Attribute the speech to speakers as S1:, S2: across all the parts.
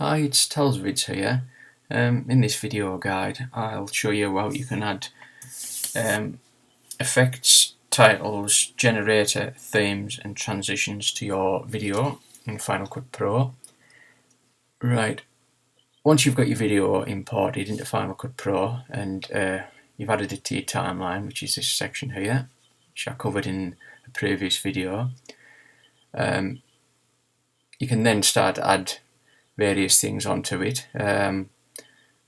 S1: Hi, it's Telsvids here. In this video guide I'll show you how you can add effects, titles, generator, themes and transitions to your video in Final Cut Pro. Right, once you've got your video imported into Final Cut Pro and you've added it to your timeline, which is this section here, which I covered in a previous video, you can then start to add various things onto it,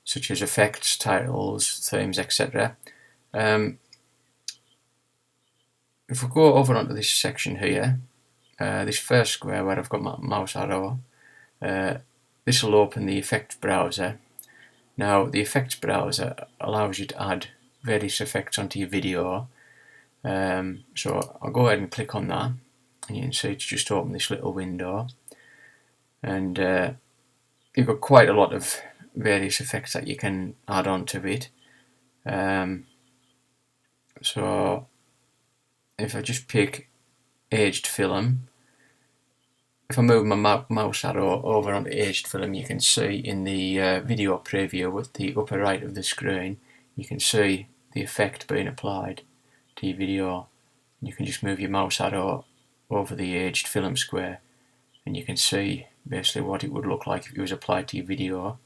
S1: such as effects, titles, themes, etc. If we go over onto this section here, this first square where I've got my mouse arrow, this will open the effects browser. Now the effects browser allows you to add various effects onto your video, so I'll go ahead and click on that, and you can see it's just opened this little window, and you've got quite a lot of various effects that you can add onto it. So if I just pick aged film, if I move my mouse arrow over onto aged film, you can see in the video preview at the upper right of the screen, you can see the effect being applied to your video. You can just move your mouse arrow over the aged film square and you can see basically what it would look like if it was applied to your video.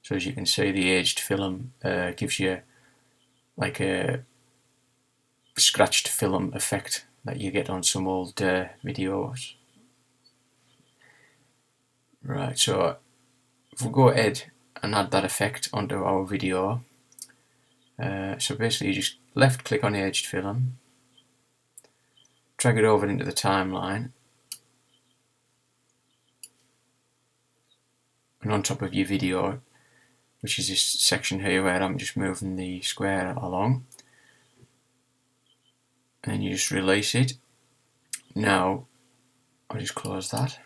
S1: So as you can see, the aged film gives you like a scratched film effect that you get on some old videos. Right, so if we go ahead and add that effect onto our video, so basically you just left click on aged film, drag it over into the timeline, and on top of your video, which is this section here where I'm just moving the square along, and you just release it. Now I'll just close that.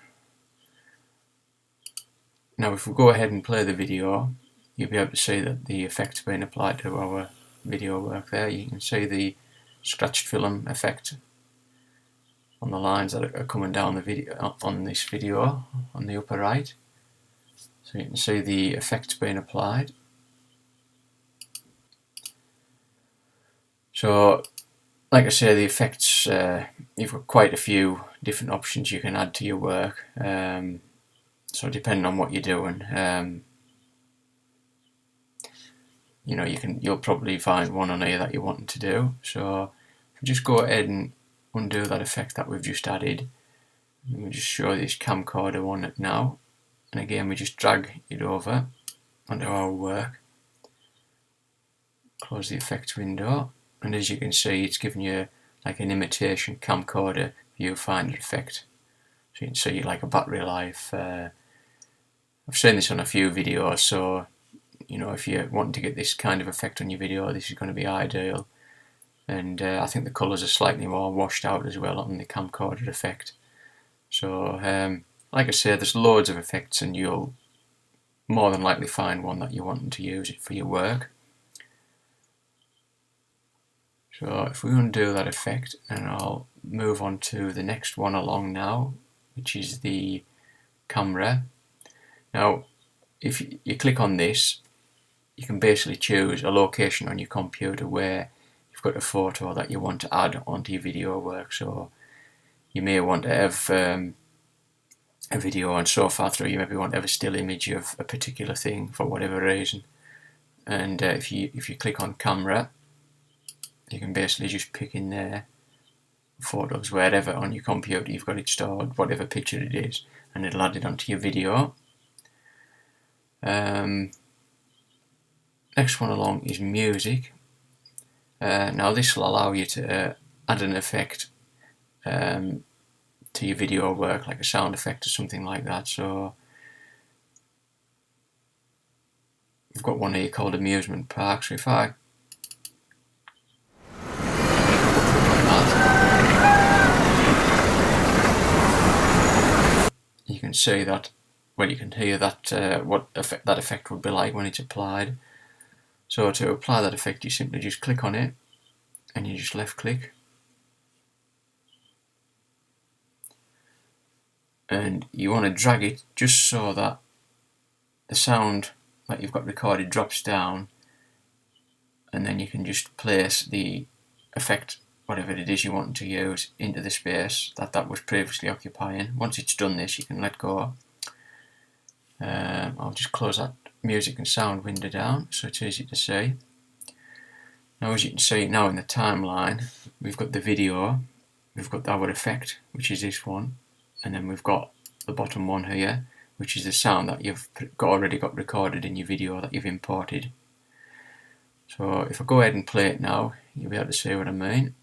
S1: Now if we go ahead and play the video, you'll be able to see that the effect's being applied to our video work there. You can see the scratched film effect on the lines that are coming down the video on this video on the upper right. So you can see the effects being applied. So like I say, the effects, you've got quite a few different options you can add to your work. So depending on what you're doing, you'll probably find one on here that you're wanting to do. So if we just go ahead and undo that effect that we've just added, and we just show this camcorder one now, and again we just drag it over onto our work, close the effects window, and as you can see it's giving you like an imitation camcorder viewfinder effect. So you can see like a battery life. I've seen this on a few videos, so if you're wanting to get this kind of effect on your video, this is going to be ideal. And I think the colours are slightly more washed out as well on the camcorder effect. So like I say, there's loads of effects and you'll more than likely find one that you're wanting to use it for your work. So if we undo that effect, and I'll move on to the next one along now, which is the camera. Now if you click on this, you can basically choose a location on your computer where you've got a photo that you want to add onto your video work. So you may want to have a video, and so far through you maybe want to have a still image of a particular thing for whatever reason. And if you click on camera, you can basically just pick in there photos wherever on your computer you've got it stored, whatever picture it is, and it'll add it onto your video. Next one along is music. Now this will allow you to add an effect to your video work, like a sound effect or something like that. So we've got one here called Amusement Park. So if I you can see that, well, you can hear that what effect that effect would be like when it's applied. So to apply that effect, you simply just click on it and you just left click, and you want to drag it just so that the sound that you've got recorded drops down, and then you can just place the effect, whatever it is you want to use, into the space that was previously occupying. Once it's done this, you can let go. I'll just close that music and sound window down so it's easy to see. Now, as you can see now in the timeline, we've got the video, we've got our effect, which is this one, and then we've got the bottom one here, which is the sound that you've already got recorded in your video that you've imported. So if I go ahead and play it now, you'll be able to see what I mean.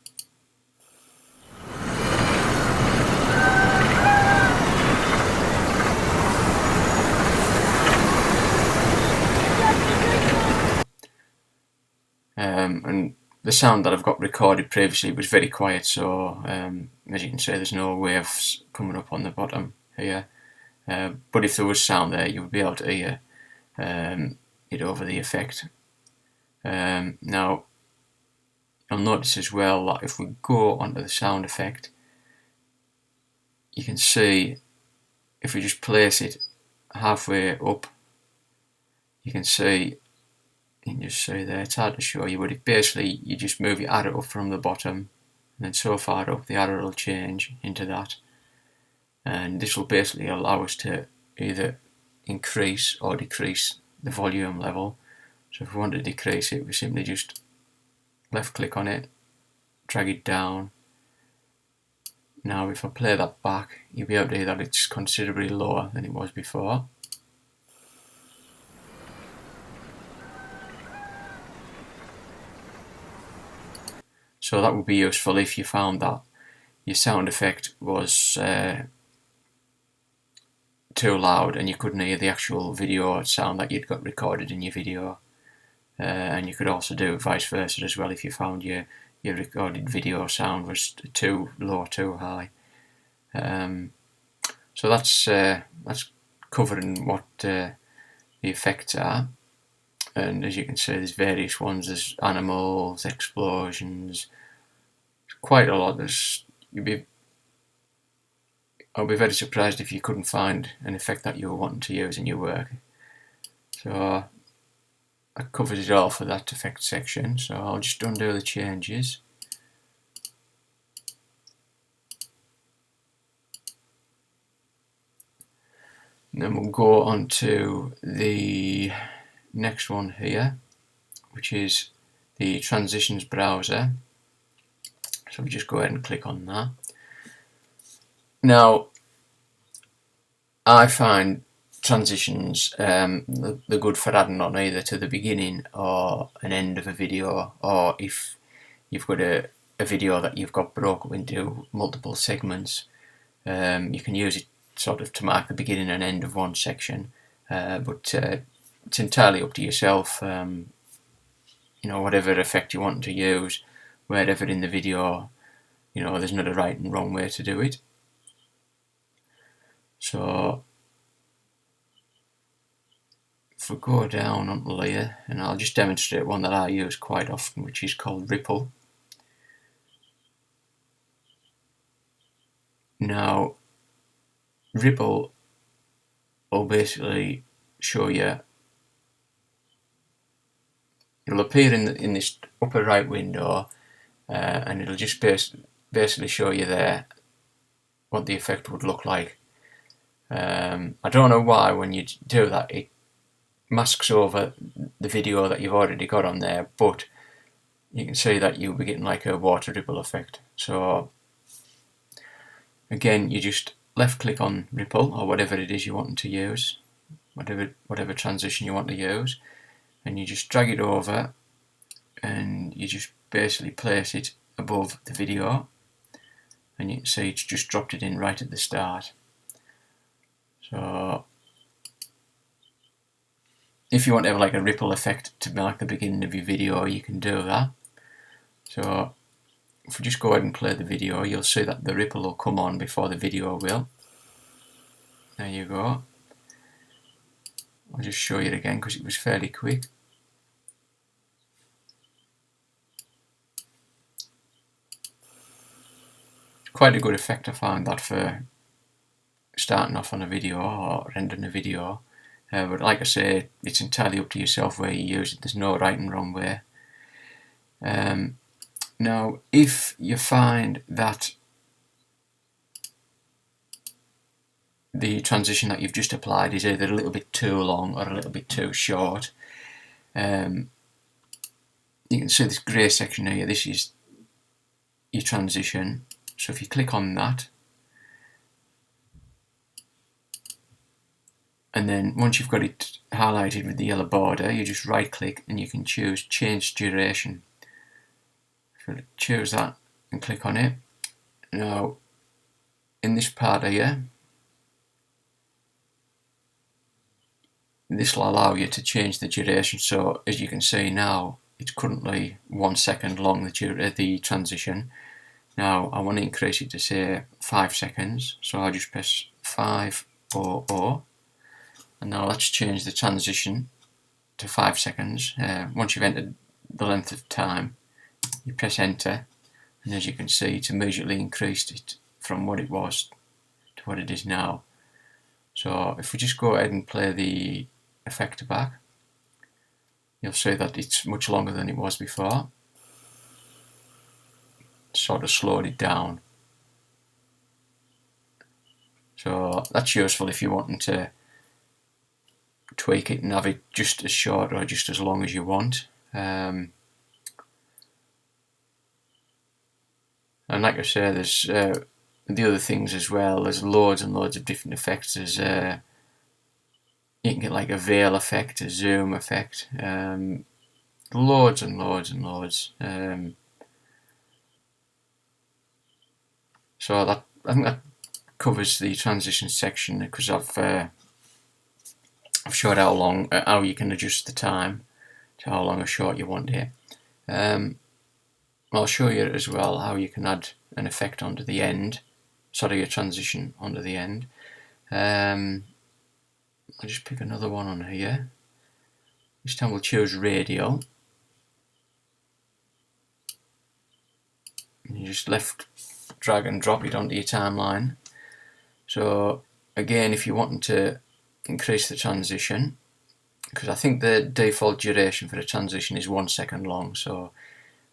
S1: And the sound that I've got recorded previously was very quiet, so as you can see, there's no waves coming up on the bottom here. But if there was sound there, you would be able to hear it over the effect. Now, you'll notice as well that if we go onto the sound effect, you can see if we just place it halfway up, you can just see there, it's hard to show you, but basically you just move your arrow up from the bottom, and then so far up the arrow will change into that, and this will basically allow us to either increase or decrease the volume level. So if we want to decrease it, we simply just left click on it, drag it down. Now if I play that back, you'll be able to hear that it's considerably lower than it was before. So that would be useful if you found that your sound effect was too loud and you couldn't hear the actual video sound that you'd got recorded in your video. And you could also do vice versa as well if you found your recorded video sound was too low, too high. So that's covering what the effects are. And as you can see, there's various ones. There's animals, explosions, quite a lot. I'll be very surprised if you couldn't find an effect that you were wanting to use in your work. So that covers it all for that effect section. So I'll just undo the changes. And then we'll go on to the next one here, which is the transitions browser. So we just go ahead and click on that. Now, I find transitions they're good for adding on either to the beginning or an end of a video, or if you've got a video that you've got broken into multiple segments, you can use it sort of to mark the beginning and end of one section, but it's entirely up to yourself. Whatever effect you want to use, wherever in the video, there's not a right and wrong way to do it. So if we go down on the layer, and I'll just demonstrate one that I use quite often, which is called Ripple. Now, Ripple will basically show you, it'll appear in this upper right window, and it'll just basically show you there what the effect would look like. I don't know why when you do that it masks over the video that you've already got on there, but you can see that you'll be getting like a water ripple effect. So again, you just left click on Ripple or whatever it is you want to use, whatever transition you want to use, and you just drag it over and you just basically place it above the video, and you can see it's just dropped it in right at the start. So if you want to have like a ripple effect to mark the beginning of your video, you can do that. So if we just go ahead and play the video, you'll see that the ripple will come on before the video will. There you go. I'll just show you it again because it was fairly quick. Quite a good effect, I found that, for starting off on a video or rendering a video. But like I say, it's entirely up to yourself where you use it. There's no right and wrong way. Now, if you find that the transition that you've just applied is either a little bit too long or a little bit too short, you can see this grey section here. This is your transition. So if you click on that, and then once you've got it highlighted with the yellow border, you just right click and you can choose change duration. So choose that and click on it. Now in this part here, this will allow you to change the duration. So as you can see now, it's currently 1 second long, the transition. Now I want to increase it to say 5 seconds, so I just press 500, and now let's change the transition to 5 seconds. Once you've entered the length of time, you press enter, and as you can see, it's immediately increased it from what it was to what it is now. So if we just go ahead and play the effect back, you'll see that it's much longer than it was before. Sort of slowed it down. So that's useful if you're wanting to tweak it and have it just as short or just as long as you want. And like I say, there's the other things as well. There's loads and loads of different effects. There's you can get like a veil effect, a zoom effect, loads and loads and loads. So that, I think that covers the transition section, because I've showed how you can adjust the time to how long or short you want it. I'll show you as well how you can add an effect onto the end, a transition onto the end. I'll just pick another one on here. This time we'll choose radial. And you just left drag and drop it onto your timeline. So again, if you're wanting to increase the transition, because I think the default duration for the transition is 1 second long, so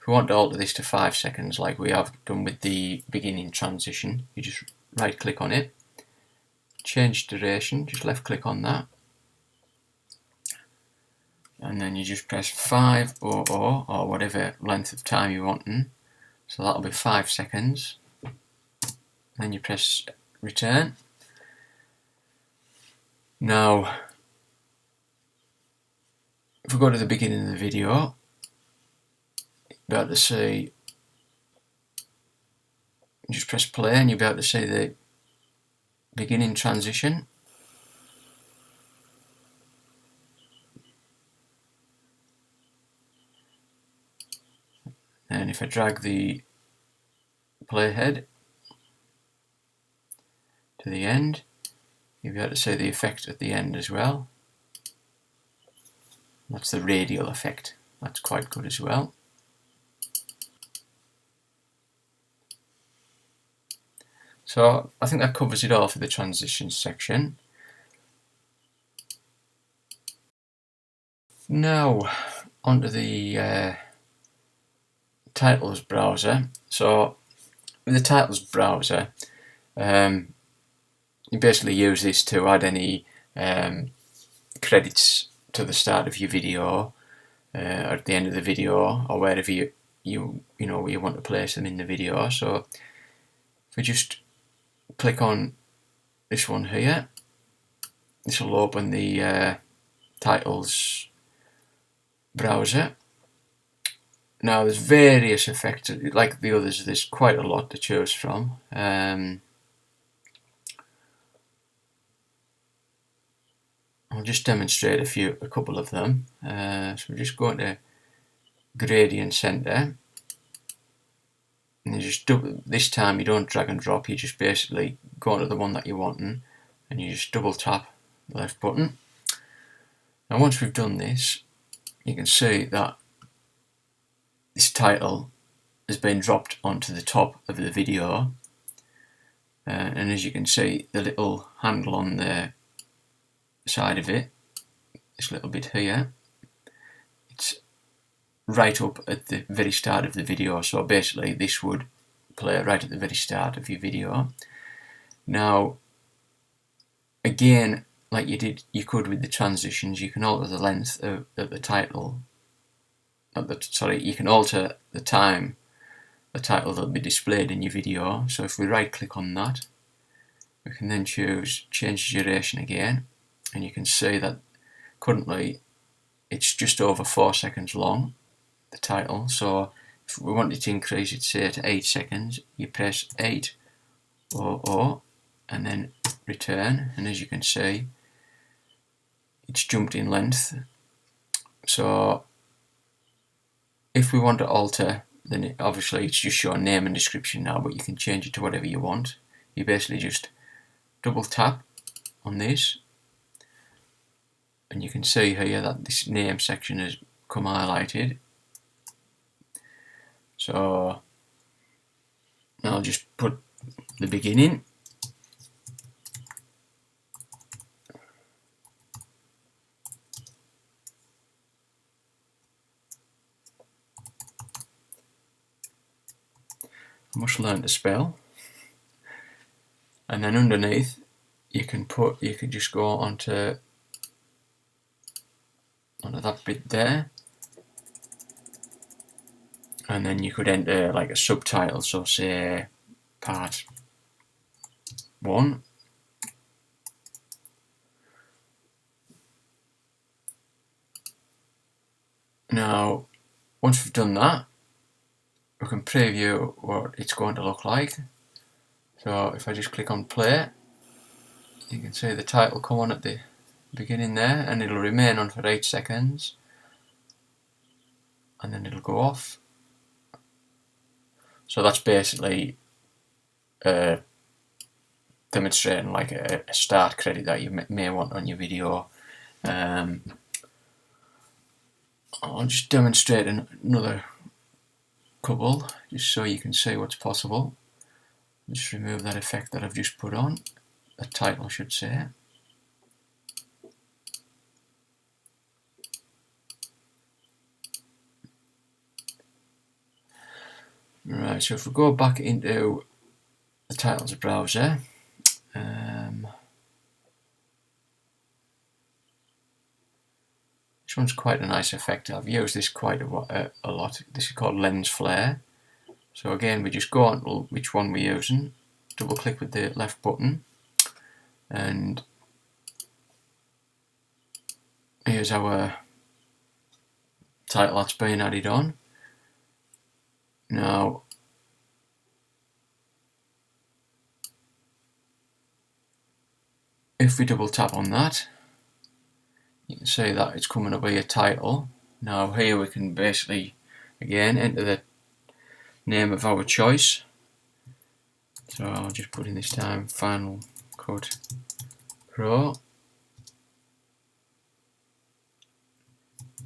S1: if we want to alter this to 5 seconds like we have done with the beginning transition, you just right click on it, change duration, just left click on that, and then you just press 500 or whatever length of time you're wanting, so that'll be 5 seconds. Then you press return. Now if we go to the beginning of the video, you'll be able to see, just press play and you'll be able to see the beginning transition. And if I drag the playhead to the end, you'll be able to see the effect at the end as well. That's the radial effect. That's quite good as well. So I think that covers it all for the transition section. Now onto the titles browser. So with the titles browser, you basically use this to add any credits to the start of your video, or at the end of the video, or wherever you want to place them in the video. So if we just click on this one here, this will open the titles browser. Now there's various effects, like the others, there's quite a lot to choose from. I'll just demonstrate a couple of them. So we're just going to gradient center, and you just this time you don't drag and drop, you just basically go to the one that you're wanting and you just double tap the left button. Now once we've done this, you can see that this title has been dropped onto the top of the video, and as you can see, the little handle on the side of it this little bit here, it's right up at the very start of the video, so basically this would play right at the very start of your video. Now again, like you could with the transitions, you can alter the length of the title. You can alter the time the title that will be displayed in your video. So if we right click on that, we can then choose change duration again, and you can see that currently it's just over 4 seconds long, the title. So if we wanted to increase it, say, to 8 seconds, you press 800 and then return, and as you can see, it's jumped in length. So if we want to alter, then obviously it's just showing name and description now, but you can change it to whatever you want. You basically just double tap on this, and you can see here that this name section has come highlighted. So now I'll just put the beginning. Must learn to spell. And then underneath you can just go onto that bit there, and then you could enter like a subtitle, so say part 1. Now once we've done that, we can preview what it's going to look like. So if I just click on play, you can see the title come on at the beginning there, and it'll remain on for 8 seconds, and then it'll go off. So that's basically demonstrating like a start credit that you may want on your video. I'll just demonstrate another couple just so you can see what's possible. Just remove that effect that I've just put on, the title should say. Right, so if we go back into the titles browser, this one's quite a nice effect. I've used this quite a lot. This is called lens flare. So again, we just go on to which one we're using, double click with the left button, and here's our title that's been added on. Now if we double tap on that, you can see that it's coming up with a title. Now here we can basically again enter the name of our choice. So I'll just put in this time Final Cut Pro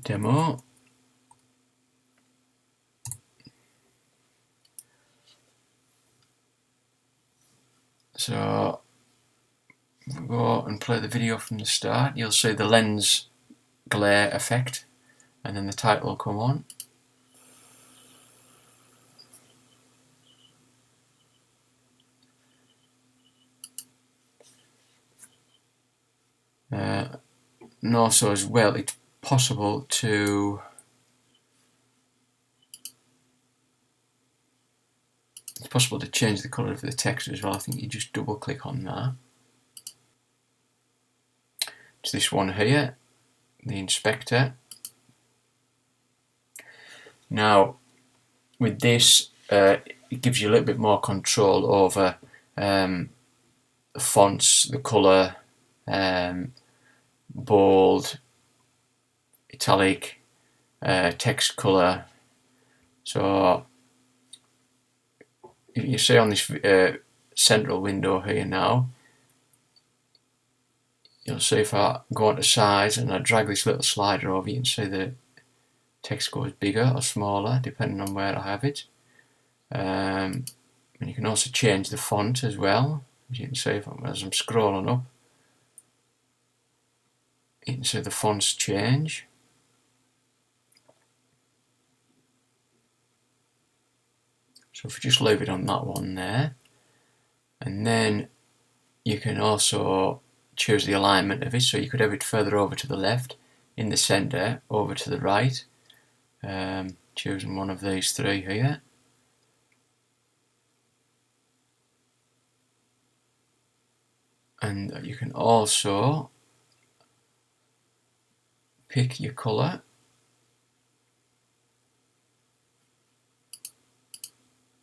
S1: Demo. So if we go and play the video from the start, you'll see the lens glare effect, and then the title will come on. And also as well, it's possible to change the colour of the text as well. I think you just double click on that. It's this one here, the inspector. Now with this, it gives you a little bit more control over the fonts, the colour, bold, italic, text colour. So if you see on this central window here now, you'll see if I go onto size and I drag this little slider over, you can see the text goes bigger or smaller depending on where I have it. And you can also change the font as well. As you can see, as I'm scrolling up, you can see the fonts change. So if you just leave it on that one there, and then you can also choose the alignment of it, so you could have it further over to the left, in the center, over to the right, choosing one of these three here. And you can also pick your color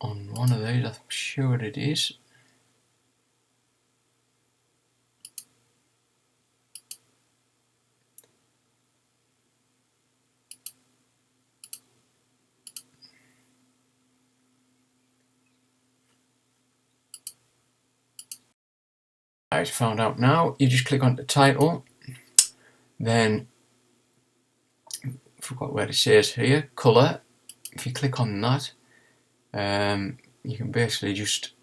S1: on one of these. I'm sure it is. I found out now. You just click on the title, then I forgot where it says here, color. If you click on that, you can basically just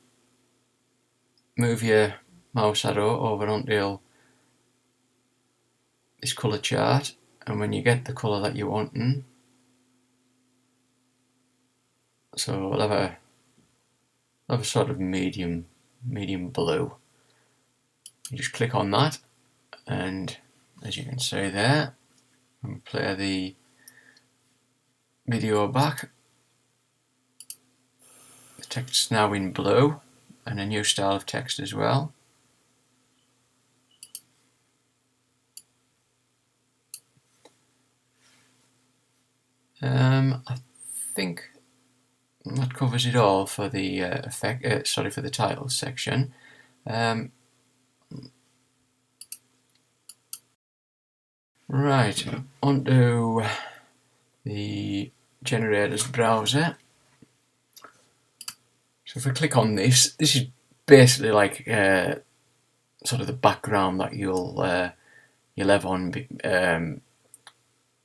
S1: move your mouse arrow over onto this color chart, and when you get the color that you're wanting, so we'll have a sort of medium blue. You just click on that, and as you can see there, and play the video back, the text's now in blue, and a new style of text as well. I think that covers it all for the for the title section. Right, onto the generators browser. So if we click on this, this is basically like sort of the background that you'll have on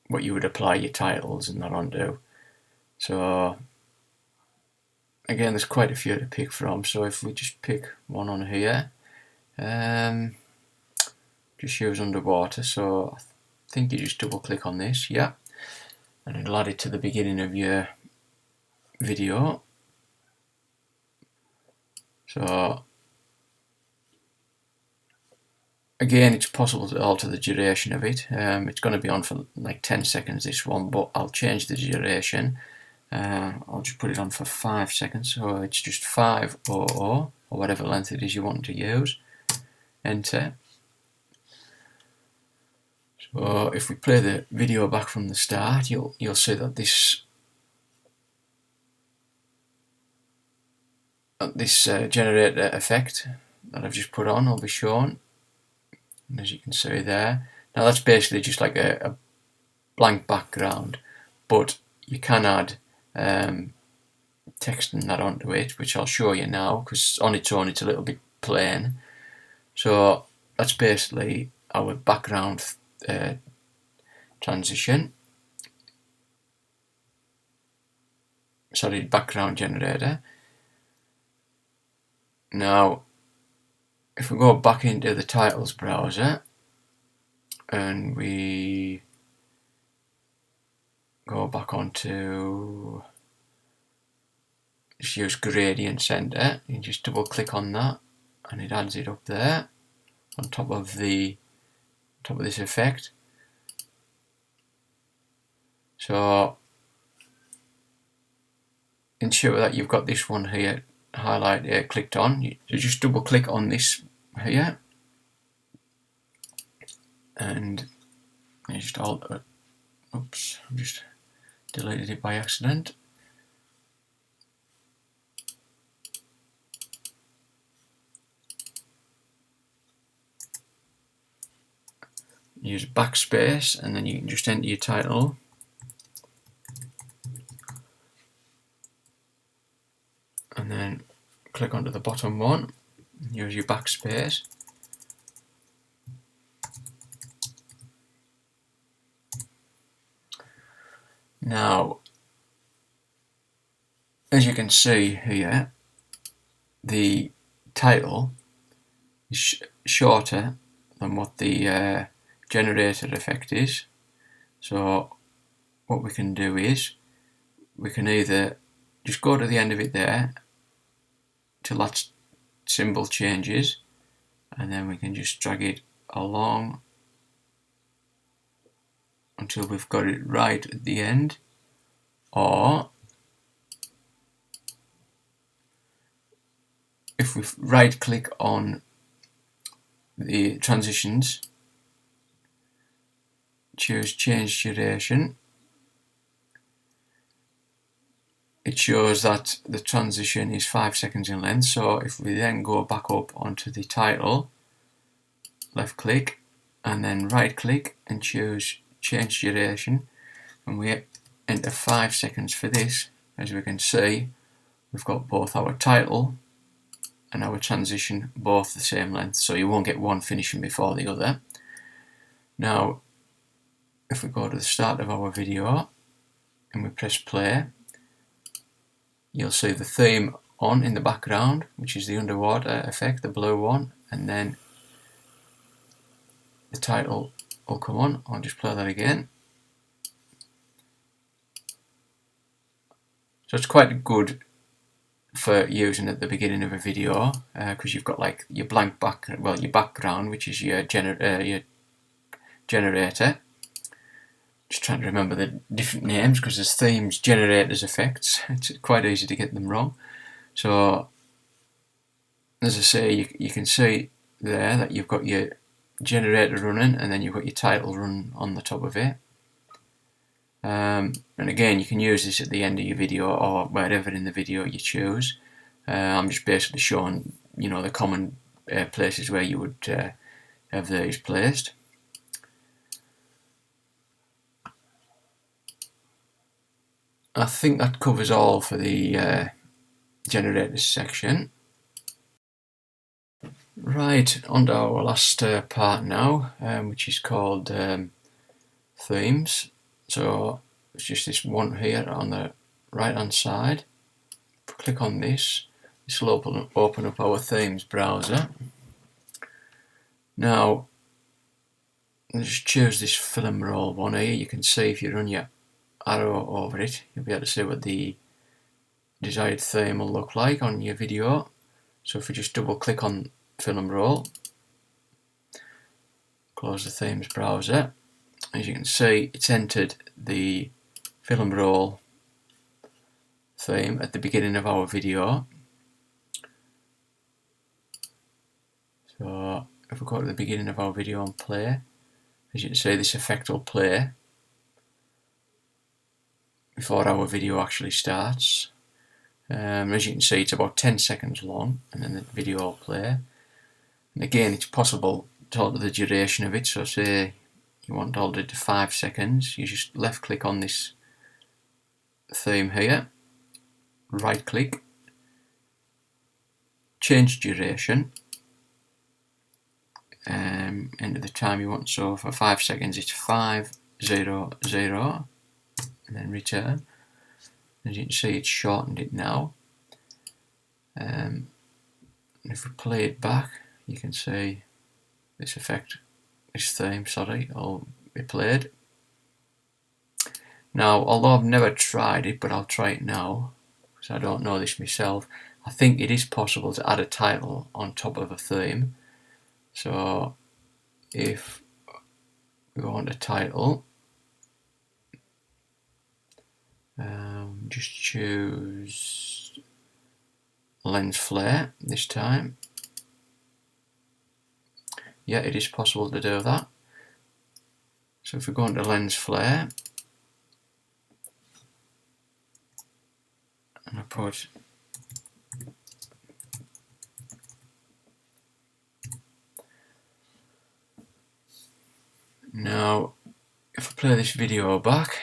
S1: what you would apply your titles and that onto. So again, there's quite a few to pick from. So if we just pick one on here, just use underwater. So I think you just double click on this, yeah, and it'll add it to the beginning of your video. So again, it's possible to alter the duration of it. It's going to be on for like 10 seconds, this one, but I'll change the duration. I'll just put it on for 5 seconds, so it's just 500, or whatever length it is you want to use. Enter. So if we play the video back from the start, you'll see that this generator effect that I've just put on will be shown, and as you can see there, now that's basically just like a blank background, but you can add text and that onto it, which I'll show you now, because on its own it's a little bit plain. So that's basically our background transition, sorry, background generator. Now if we go back into the titles browser and we go back onto, just use gradient center, you just double click on that and it adds it up there on top of this effect. So ensure that you've got this one here highlight here clicked on. You just double click on this here and you just alter it. Oops, I just deleted it by accident. Use backspace and then you can just enter your title. And then click onto the bottom one, use your backspace. Now, as you can see here, the title is shorter than what the generated effect is. So what we can do is we can either just go to the end of it there till that symbol changes, and then we can just drag it along until we've got it right at the end, or if we right click on the transitions, choose change duration, it shows that the transition is 5 seconds in length. So if we then go back up onto the title, left click and then right click and choose change duration, and we enter 5 seconds for this, as we can see we've got both our title and our transition both the same length, so you won't get one finishing before the other. Now if we go to the start of our video and we press play, you'll see the theme on in the background, which is the underwater effect, the blue one, and then the title will come on. I'll just play that again. So it's quite good for using at the beginning of a video, because you've got like your blank your background, which is your generator. Just trying to remember the different names because there's themes, generators, effects. It's quite easy to get them wrong. So as I say, you can see there that you've got your generator running and then you've got your title run on the top of it. And again, you can use this at the end of your video or wherever in the video you choose. I'm just basically showing, the common places where you would have these placed. I think that covers all for the generators section. Right, on to our last part now, which is called themes. So it's just this one here on the right hand side. If we click on this, this will open up our themes browser. Now let's just choose this film roll one here. You can see if you run your arrow over it, you'll be able to see what the desired theme will look like on your video. So if we just double click on film roll, close the themes browser, as you can see it's entered the film roll theme at the beginning of our video. So if we go to the beginning of our video and play, as you can see this effect will play before our video actually starts. As you can see, it's about 10 seconds long, and then the video will play. And again, it's possible to alter the duration of it. So say you want to alter it to 5 seconds, you just left click on this theme here, right click, change duration, enter the time you want. So for 5 seconds it's 500, and then return. As you can see, it's shortened it now. And if we play it back, you can see this effect, this theme, will be played. Now, although I've never tried it, but I'll try it now, because I don't know this myself, I think it is possible to add a title on top of a theme. So if we want a title, just choose lens flare this time. Yeah, it is possible to do that. So if we go into lens flare and I put now, if I play this video back,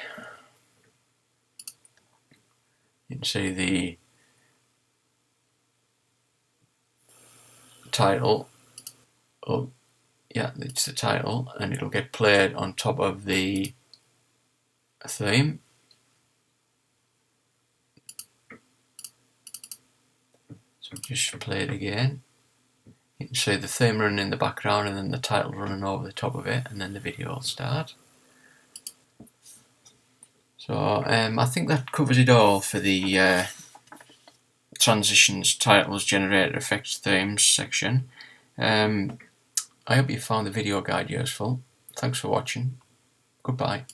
S1: you can see the title. Oh, yeah, it's the title, and it'll get played on top of the theme. So just play it again. You can see the theme running in the background and then the title running over the top of it, and then the video will start. So I think that covers it all for the transitions, titles, generated effects, themes section. I hope you found the video guide useful. Thanks for watching. Goodbye.